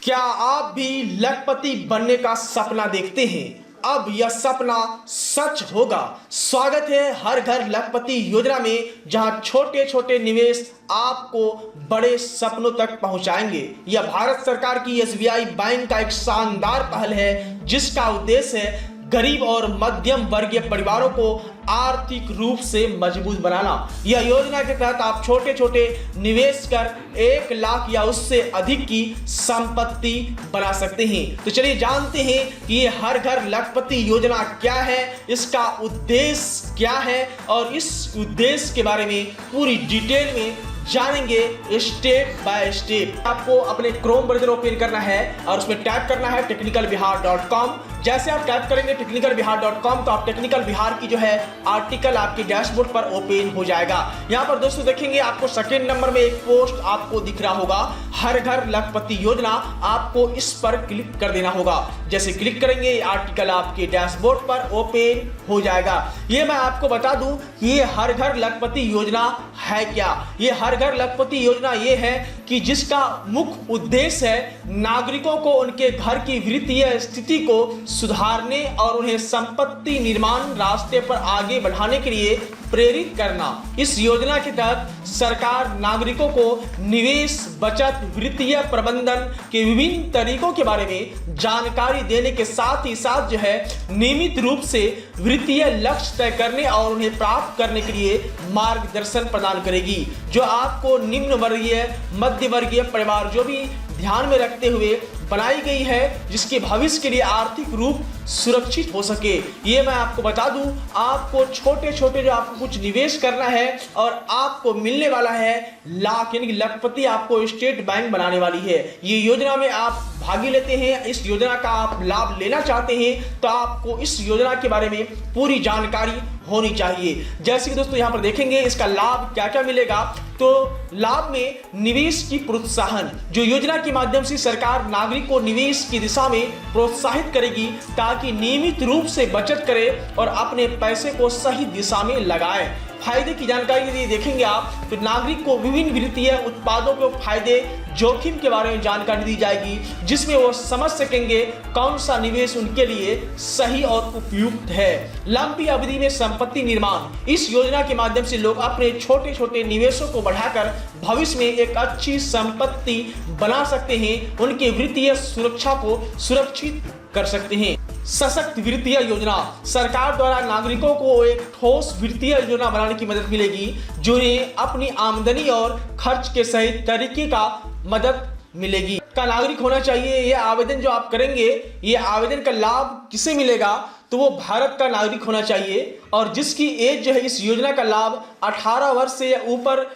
क्या आप भी लखपति बनने का सपना देखते हैं? अब यह सपना सच होगा। स्वागत है हर घर लखपति योजना में, जहां छोटे छोटे निवेश आपको बड़े सपनों तक पहुंचाएंगे। यह भारत सरकार की एसबीआई बैंक का एक शानदार पहल है, जिसका उद्देश्य है गरीब और मध्यम वर्गीय परिवारों को आर्थिक रूप से मजबूत बनाना। यह योजना के तहत आप छोटे छोटे निवेश कर 1 लाख या उससे अधिक की संपत्ति बना सकते हैं। तो चलिए जानते हैं कि ये हर घर लखपति योजना क्या है, इसका उद्देश्य क्या है और इस उद्देश्य के बारे में पूरी डिटेल में जानेंगे स्टेप बाय स्टेप। आपको अपने क्रोम ब्राउज़र ओपन करना है और उसमें टाइप करना है technicalbihar.com। जैसे आप टाइप करेंगे technicalbihar.com तो आप टेक्निकल बिहार की जो है आर्टिकल आपके डैशबोर्ड पर ओपन हो जाएगा। यहाँ पर दोस्तों देखेंगे आपको सेकंड नंबर में एक पोस्ट आपको दिख रहा होगा, हर घर लखपति योजना। आपको इस पर क्लिक कर देना होगा। जैसे क्लिक करेंगे आर्टिकल आपके डैशबोर्ड पर ओपन हो जाएगा। ये मैं आपको बता दूं ये हर घर लखपति योजना है क्या। ये हर घर लखपति योजना ये है कि जिसका मुख्य उद्देश्य है नागरिकों को उनके घर की वित्तीय स्थिति को सुधारने और उन्हें संपत्ति निर्माण रास्ते पर आगे बढ़ाने के लिए प्रेरित करना। इस योजना के तहत सरकार नागरिकों को निवेश, बचत, वित्तीय प्रबंधन के विभिन्न तरीकों के बारे में जानकारी देने के साथ ही साथ जो है नियमित रूप से वित्तीय लक्ष्य तय करने और उन्हें प्राप्त करने के लिए मार्गदर्शन प्रदान करेगी, जो आपको निम्न वर्गीय, मध्य वर्गीय परिवार जो भी ध्यान में रखते हुए बनाई गई है, जिसके भविष्य के लिए आर्थिक रूप सुरक्षित हो सके। ये मैं आपको बता दूं, आपको छोटे छोटे जो आपको कुछ निवेश करना है और आपको मिलने वाला है लाख, यानी कि लखपति आपको स्टेट बैंक बनाने वाली है। ये योजना में आप भागी लेते हैं, इस योजना का आप लाभ लेना चाहते हैं तो आपको इस योजना के बारे में पूरी जानकारी होनी चाहिए। जैसे कि दोस्तों यहाँ पर देखेंगे इसका लाभ क्या क्या मिलेगा। तो लाभ में निवेश की प्रोत्साहन, जो योजना के माध्यम से सरकार नागरिक को निवेश की दिशा में प्रोत्साहित करेगी ताकि नियमित रूप से बचत करे और अपने पैसे को सही दिशा में लगाए। फायदे की जानकारी यदि देखेंगे आप तो नागरिक को विभिन्न वित्तीय उत्पादों के फायदे, जोखिम के बारे में जानकारी दी जाएगी, जिसमें वो समझ सकेंगे कौन सा निवेश उनके लिए सही और उपयुक्त है। लंबी अवधि में संपत्ति निर्माण, इस योजना के माध्यम से लोग अपने छोटे छोटे निवेशों को बढ़ाकर भविष्य में एक अच्छी संपत्ति बना सकते हैं, उनके वित्तीय सुरक्षा को सुरक्षित कर सकते हैं। सशक्त वित्तीय योजना, सरकार द्वारा नागरिकों को एक ठोस वित्तीय योजना बनाने की मदद मिलेगी, जो उन्हें अपनी आमदनी और खर्च के सही तरीके का मदद मिलेगी। का नागरिक होना चाहिए। ये आवेदन जो आप करेंगे, ये आवेदन का लाभ किसे मिलेगा तो वो भारत का नागरिक होना चाहिए और जिसकी एज जो है इस योजना का लाभ 18 वर्ष से या ऊपर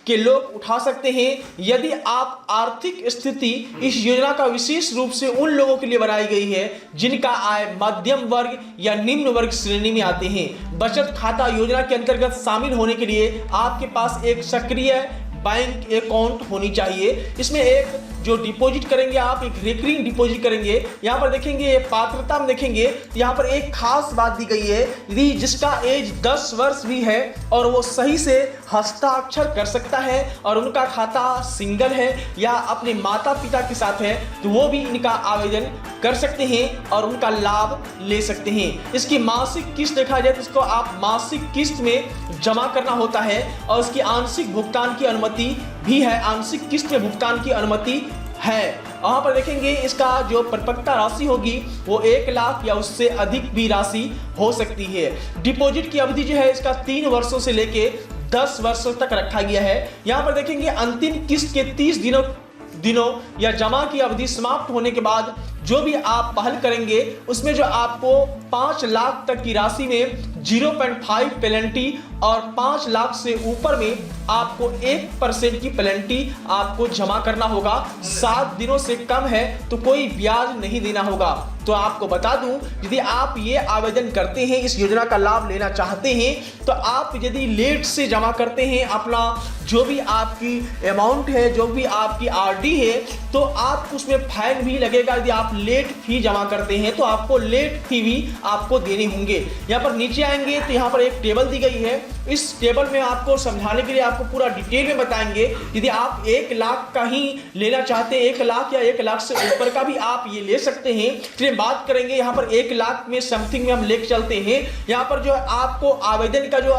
के लोग उठा सकते हैं। यदि आप आर्थिक स्थिति, इस योजना का विशेष रूप से उन लोगों के लिए बनाई गई है जिनका आय मध्यम वर्ग या निम्न वर्ग श्रेणी में आते हैं। बचत खाता योजना के अंतर्गत शामिल होने के लिए आपके पास एक सक्रिय बैंक अकाउंट होनी चाहिए। इसमें एक जो डिपॉजिट करेंगे आप, एक रिकरिंग डिपॉजिट करेंगे। यहाँ पर देखेंगे ये पात्रता में देखेंगे तो यहाँ पर एक खास बात दी गई है, यदि जिसका एज 10 वर्ष भी है और वो सही से हस्ताक्षर कर सकता है और उनका खाता सिंगल है या अपने माता पिता के साथ है तो वो भी इनका आवेदन कर सकते हैं और उनका लाभ ले सकते हैं। इसकी मासिक किस्त देखा जाए तो इसको आप मासिक किस्त में जमा करना होता है और इसकी आंशिक भुगतान की अनुमति भी है। आंशिक किस्त में भुगतान की अनुमति है। वहाँ पर देखेंगे इसका जो परिपक्वता राशि होगी वो 1 लाख या उससे अधिक भी राशि हो सकती है। डिपॉजिट की अवधि जो है इसका 3 वर्षों से लेके 10 वर्षों तक रखा गया है। यहाँ पर देखेंगे अंतिम किस्त के 30 दिनों या जमा की अवधि समाप्त होने के बाद जो भी आप पहल करेंगे उसमें जो आपको 5 लाख तक की राशि में 0.5 पेनल्टी और 5 लाख से ऊपर में आपको 1% की पेनल्टी आपको जमा करना होगा। 7 दिनों से कम है तो कोई ब्याज नहीं देना होगा। तो आपको बता दूं, यदि आप ये आवेदन करते हैं, इस योजना का लाभ लेना चाहते हैं तो आप यदि लेट से जमा करते हैं अपना जो भी आपकी अमाउंट है, जो भी आपकी आरडी है, तो आपको उसमें फाइन भी लगेगा। यदि आप लेट फी जमा करते हैं तो आपको लेट फी भी आपको देने होंगे। यहाँ पर नीचे आएंगे तो यहाँ पर एक टेबल दी गई है। इस टेबल में आपको समझाने के लिए आपको पूरा डिटेल में बताएंगे। यदि आप 1 लाख का ही लेना चाहते हैं, 1 लाख या 1 लाख से ऊपर का भी आप ये ले सकते हैं। चलिए बात करेंगे यहाँ पर 1 लाख में समथिंग में हम लेके चलते हैं। यहाँ पर जो है आपको आवेदन का जो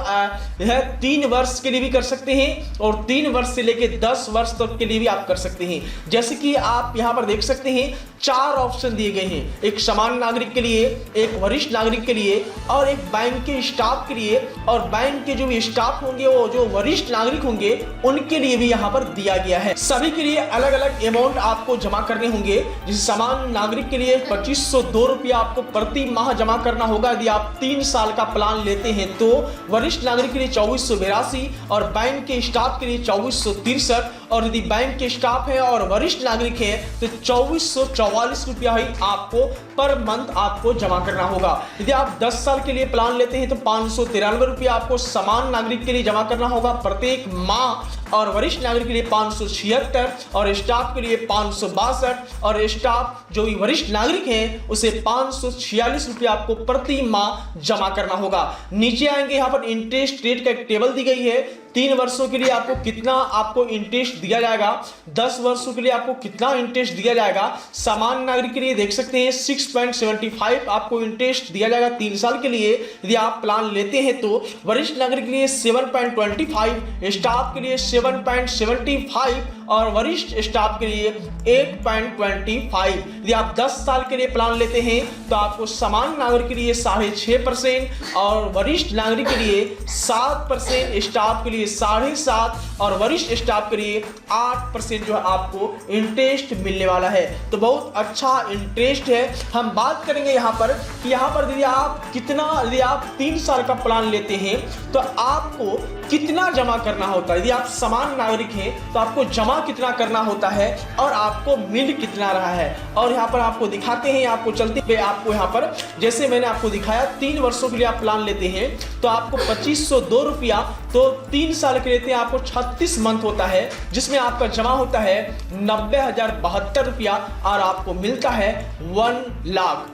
है 3 वर्ष के लिए भी कर सकते हैं और 3 वर्ष से लेकर 10 वर्ष तक के लिए भी आप कर सकते हैं। जैसे कि आप यहाँ पर देख सकते हैं 4 ऑप्शन दिए गए हैं, एक सामान्य नागरिक के लिए, एक वरिष्ठ नागरिक के लिए और एक बैंक के स्टाफ के लिए। और बैंक के जो भी स्टाफ होंगे, वो जो वरिष्ठ नागरिक होंगे, उनके लिए भी यहाँ पर दिया गया है। सभी के लिए अलग अलग अमाउंट आपको जमा करने होंगे। जैसे सामान्य नागरिक के लिए 2502 रुपया आपको प्रति माह जमा करना होगा यदि आप 3 साल का प्लान लेते हैं तो। वरिष्ठ नागरिक के लिए 2482 और बैंक के स्टाफ के लिए 2463 और यदि बैंक के स्टाफ है और वरिष्ठ नागरिक है तो 2444 रुपया ही आपको पर मंथ आपको जमा करना होगा। यदि आप 10 साल के लिए प्लान लेते हैं तो 593 रुपया आपको सामान्य नागरिक के लिए जमा करना होगा प्रत्येक माह और वरिष्ठ नागरिक के लिए 576 और स्टाफ के लिए 562 और स्टाफ जो भी वरिष्ठ नागरिक हैं उसे 546 रुपया आपको प्रति माह जमा करना होगा। नीचे आएंगे, यहाँ पर इंटरेस्ट रेट का एक टेबल दी गई है। 3 वर्षों के लिए आपको कितना आपको इंटरेस्ट दिया जाएगा, 10 वर्षों के लिए आपको कितना इंटरेस्ट दिया जाएगा। सामान्य नागरिक के लिए देख सकते हैं 6.75 आपको इंटरेस्ट दिया जाएगा 3 साल के लिए यदि आप प्लान लेते हैं तो। वरिष्ठ नागरिक के लिए 7.25, स्टाफ के लिए 7.75 और वरिष्ठ स्टाफ के लिए 8.25। यदि आप 10 साल के लिए प्लान लेते हैं तो आपको सामान्य नागरिक के लिए 6.5% और वरिष्ठ नागरिक के लिए 7%, स्टाफ के लिए 7.5% और वरिष्ठ स्टाफ के लिए 8% जो है आपको इंटरेस्ट मिलने वाला है। तो बहुत अच्छा इंटरेस्ट है। हम बात करेंगे यहाँ पर कि यहाँ पर यदि आप 3 साल का प्लान लेते हैं तो आपको कितना जमा करना होता है। यदि आप सामान्य नागरिक हैं तो आपको जमा कितना करना होता है और आपको मिल कितना रहा है। और यहाँ पर आपको दिखाते हैं, आपको चलते हुए आपको यहाँ पर जैसे मैंने आपको दिखाया 3 वर्षों के लिए आप प्लान लेते हैं तो आपको 2502 रुपया, तो 3 साल के लेते हैं आपको 36 मंथ होता है जिसमें आपका जमा होता है 90,072 रुपया और आपको मिलता है 1 लाख।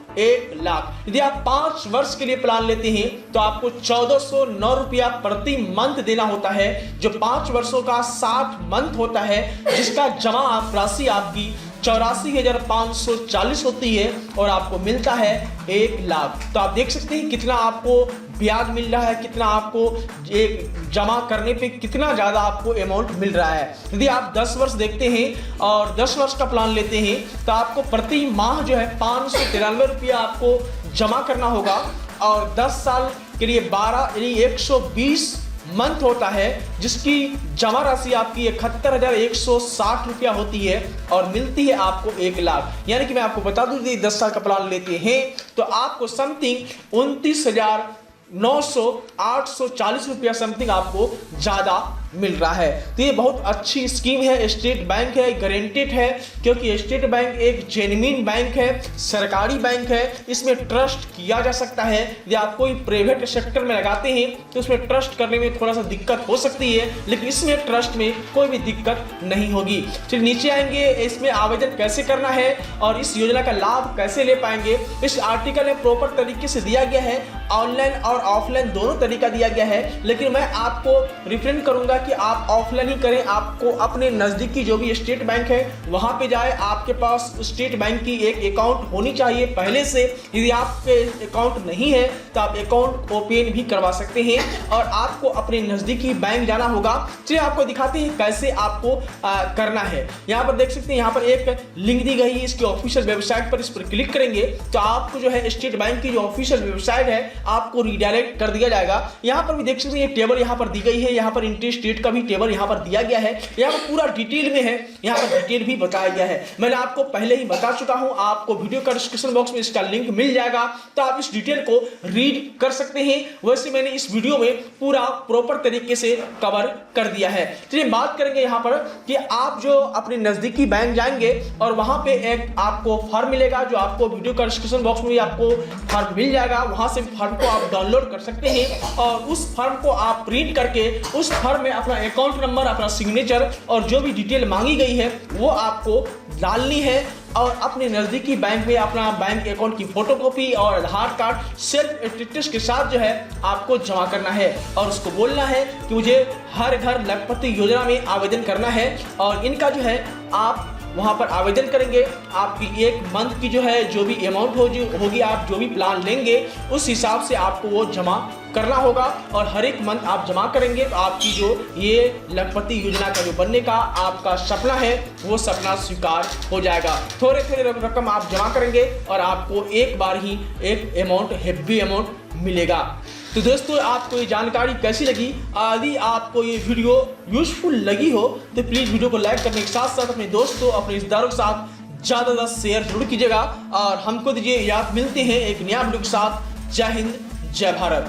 यदि आप 5 वर्ष के लिए प्लान लेते हैं तो आपको 1409 रुपया प्रति मंथ देना होता है जो 5 वर्षों का 60 मंथ होता है जिसका जमा राशि आपकी 84,540 होती है और आपको मिलता है 1 लाख। तो आप देख सकते हैं कितना आपको ब्याज मिल रहा है, कितना आपको एक जमा करने पे कितना ज़्यादा आपको अमाउंट मिल रहा है। यदि आप 10 वर्ष देखते हैं और 10 वर्ष का प्लान लेते हैं तो आपको प्रति माह जो है 593 रुपया आपको जमा करना होगा और 10 साल के लिए 12 यानी 120 मंथ होता है जिसकी जमा राशि आपकी 71,160 रुपया होती है और मिलती है आपको 1 लाख। यानी कि मैं आपको बता दूं यदि 10 साल का प्लान लेते हैं तो आपको समथिंग 29,840 रुपया समथिंग आपको ज़्यादा मिल रहा है। तो ये बहुत अच्छी स्कीम है। स्टेट बैंक है, गारंटेड है क्योंकि स्टेट बैंक एक जेन्युइन बैंक है, सरकारी बैंक है, इसमें ट्रस्ट किया जा सकता है। यदि आप कोई प्राइवेट सेक्टर में लगाते हैं तो उसमें ट्रस्ट करने में थोड़ा सा दिक्कत हो सकती है, लेकिन इसमें ट्रस्ट में कोई भी दिक्कत नहीं होगी। चलिए नीचे आएंगे, इसमें आवेदन कैसे करना है और इस योजना का लाभ कैसे ले पाएंगे। इस आर्टिकल में प्रॉपर तरीके से दिया गया है, ऑनलाइन और ऑफलाइन दोनों तरीका दिया गया है, लेकिन मैं आपको रिकमेंड करूंगा कि आप ऑफलाइन ही करें। आपको अपने नज़दीकी जो भी स्टेट बैंक है वहां पे जाए, आपके पास स्टेट बैंक की एक अकाउंट होनी चाहिए पहले से। यदि आपके अकाउंट नहीं है तो आप अकाउंट ओपन भी करवा सकते हैं और आपको अपने नज़दीकी बैंक जाना होगा। चलिए आपको दिखाते हैं कैसे आपको करना है। यहाँ पर देख सकते हैं, यहाँ पर एक लिंक दी गई है इसकी ऑफिशियल वेबसाइट पर। इस पर क्लिक करेंगे तो आपको जो है स्टेट बैंक की जो ऑफिशियल वेबसाइट है आपको रिडायरेक्ट कर दिया जाएगा। यहाँ पर भी देख सकते हैं ये टेबल यहाँ पर दी गई है, यहाँ पर इंटरेस्ट रेट का भी टेबल यहाँ पर दिया गया है, यहाँ पर पूरा डिटेल में है, यहाँ पर डिटेल भी बताया गया है। मैंने आपको पहले ही बता चुका हूँ, आपको वीडियो का डिस्क्रिप्शन बॉक्स में इसका लिंक मिल जाएगा तो आप इस डिटेल को रीड कर सकते हैं। वैसे मैंने इस वीडियो में पूरा प्रॉपर तरीके से कवर कर दिया है। चलिए बात करेंगे यहाँ पर कि आप जो अपने नजदीकी बैंक जाएंगे और वहां पे एक आपको फॉर्म मिलेगा जो आपको वीडियो का डिस्क्रिप्शन बॉक्स में भी आपको फॉर्म मिल जाएगा। वहां से फॉर्म को आप डाउनलोड कर सकते हैं और उस फॉर्म को आप प्रिंट करके उस फॉर्म में अपना अकाउंट नंबर, अपना सिग्नेचर और जो भी डिटेल मांगी गई है वो आपको डालनी है और अपने नज़दीकी बैंक में अपना बैंक अकाउंट की फोटोकॉपी और आधार कार्ड सेल्फ स्टेटस के साथ जो है आपको जमा करना है और उसको बोलना है कि मुझे हर घर लखपति योजना में आवेदन करना है। और इनका जो है आप वहाँ पर आवेदन करेंगे, आपकी एक मंथ की जो है जो भी अमाउंट होगी, आप जो भी प्लान लेंगे उस हिसाब से आपको वो जमा करना होगा और हर एक मंथ आप जमा करेंगे तो आपकी जो ये लखपति योजना का जो बनने का आपका सपना है वो सपना स्वीकार हो जाएगा। थोड़े थोड़े रकम आप जमा करेंगे और आपको एक बार ही एक अमाउंट, हेवी अमाउंट मिलेगा। तो दोस्तों, आपको ये जानकारी कैसी लगी? यदि आपको ये वीडियो यूजफुल लगी हो तो प्लीज़ वीडियो को लाइक करने के साथ साथ अपने दोस्तों, अपने रिश्तेदारों के साथ ज़्यादा शेयर जरूर कीजिएगा। और हमको दीजिए याद, मिलते हैं एक नया वीडियो के साथ। जय हिंद, जय भारत।